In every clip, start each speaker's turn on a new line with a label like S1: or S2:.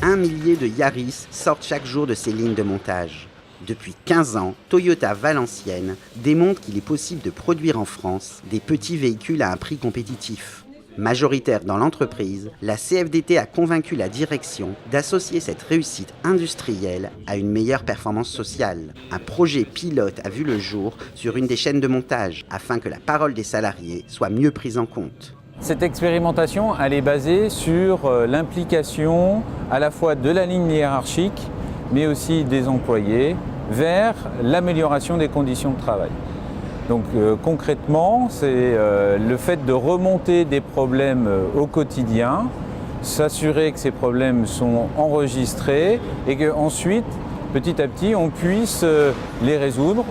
S1: 1 millier de Yaris sortent chaque jour de ces lignes de montage. Depuis 15 ans, Toyota Valenciennes démontre qu'il est possible de produire en France des petits véhicules à un prix compétitif. Majoritaire dans l'entreprise, la CFDT a convaincu la direction d'associer cette réussite industrielle à une meilleure performance sociale. Un projet pilote a vu le jour sur une des chaînes de montage afin que la parole des salariés soit mieux prise en compte.
S2: Cette expérimentation, elle est basée sur l'implication à la fois de la ligne hiérarchique, mais aussi des employés, vers l'amélioration des conditions de travail. Donc concrètement, c'est le fait de remonter des problèmes au quotidien, s'assurer que ces problèmes sont enregistrés et qu'ensuite, petit à petit, on puisse les résoudre.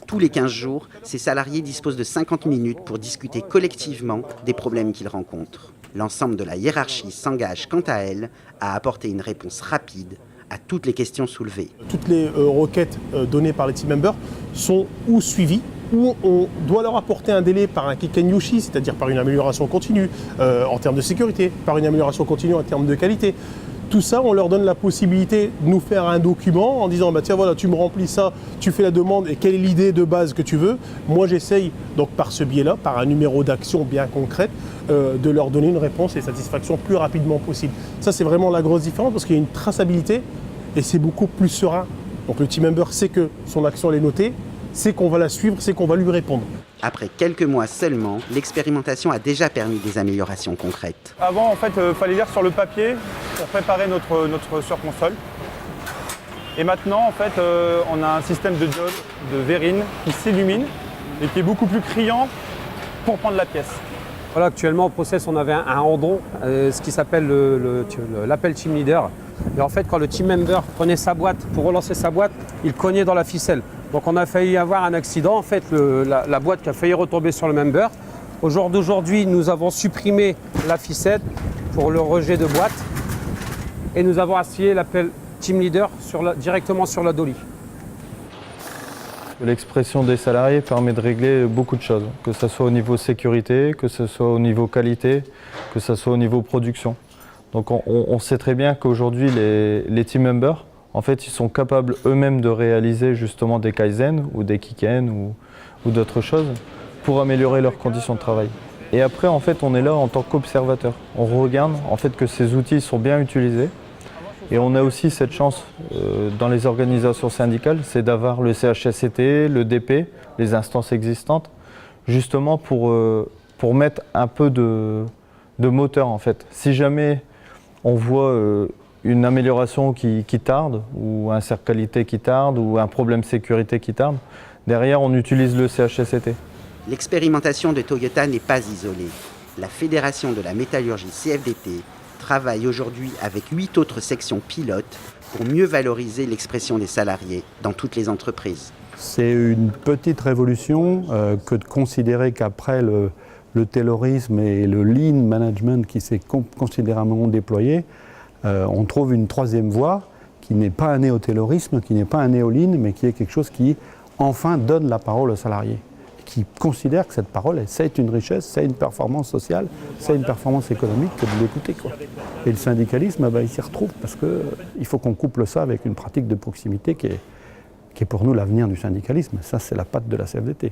S1: Tous les 15 jours, ces salariés disposent de 50 minutes pour discuter collectivement des problèmes qu'ils rencontrent. L'ensemble de la hiérarchie s'engage quant à elle à apporter une réponse rapide à toutes les questions soulevées.
S3: Toutes les requêtes données par les team members sont ou suivies, ou on doit leur apporter un délai par un Kiken-Yushi, c'est-à-dire par une amélioration continue en termes de sécurité, par une amélioration continue en termes de qualité. Tout ça, on leur donne la possibilité de nous faire un document en disant tiens voilà, tu me remplis ça, tu fais la demande et quelle est l'idée de base que tu veux. Moi j'essaye donc par ce biais-là, par un numéro d'action bien concrète, de leur donner une réponse et satisfaction plus rapidement possible. Ça c'est vraiment la grosse différence parce qu'il y a une traçabilité et c'est beaucoup plus serein. Donc le team member sait que son action elle est notée, sait qu'on va la suivre, sait qu'on va lui répondre.
S1: Après quelques mois seulement, l'expérimentation a déjà permis des améliorations concrètes.
S4: Avant, en fait, fallait lire sur le papier pour préparer notre surconsole. Et maintenant, en fait, on a un système de diode, de Vérine, qui s'illumine et qui est beaucoup plus criant pour prendre la pièce.
S5: Voilà, actuellement, au process, on avait un Andon, ce qui s'appelle l'appel team leader. Et en fait, quand le team member prenait sa boîte, pour relancer sa boîte, il cognait dans la ficelle. Donc on a failli avoir un accident, en fait, la boîte qui a failli retomber sur le member. Au jour d'aujourd'hui, nous avons supprimé la ficelle pour le rejet de boîte et nous avons assigné l'appel team leader directement sur la dolly.
S6: L'expression des salariés permet de régler beaucoup de choses, que ce soit au niveau sécurité, que ce soit au niveau qualité, que ce soit au niveau production. Donc on sait très bien qu'aujourd'hui les team members, en fait, ils sont capables eux-mêmes de réaliser justement des Kaizen ou des Kiken ou d'autres choses pour améliorer leurs conditions de travail. Et après, en fait, on est là en tant qu'observateur. On regarde en fait que ces outils sont bien utilisés. Et on a aussi cette chance dans les organisations syndicales, c'est d'avoir le CHSCT, le DP, les instances existantes, justement pour mettre un peu de moteur en fait. Si jamais on voit une amélioration qui tarde, ou un cercle qualité qui tarde, ou un problème sécurité qui tarde, derrière on utilise le CHSCT.
S1: L'expérimentation de Toyota n'est pas isolée. La Fédération de la métallurgie CFDT travaille aujourd'hui avec 8 autres sections pilotes pour mieux valoriser l'expression des salariés dans toutes les entreprises.
S7: C'est une petite révolution que de considérer qu'après le taylorisme et le lean management qui s'est considérablement déployé, on trouve une troisième voie qui n'est pas un néo-taylorisme, qui n'est pas un néo-lean, mais qui est quelque chose qui enfin donne la parole aux salariés, qui considère que cette parole, c'est une richesse, c'est une performance sociale, c'est une performance économique que de l'écouter, quoi. Et le syndicalisme, il s'y retrouve parce qu'il faut qu'on couple ça avec une pratique de proximité qui est pour nous l'avenir du syndicalisme. Ça, c'est la patte de la CFDT.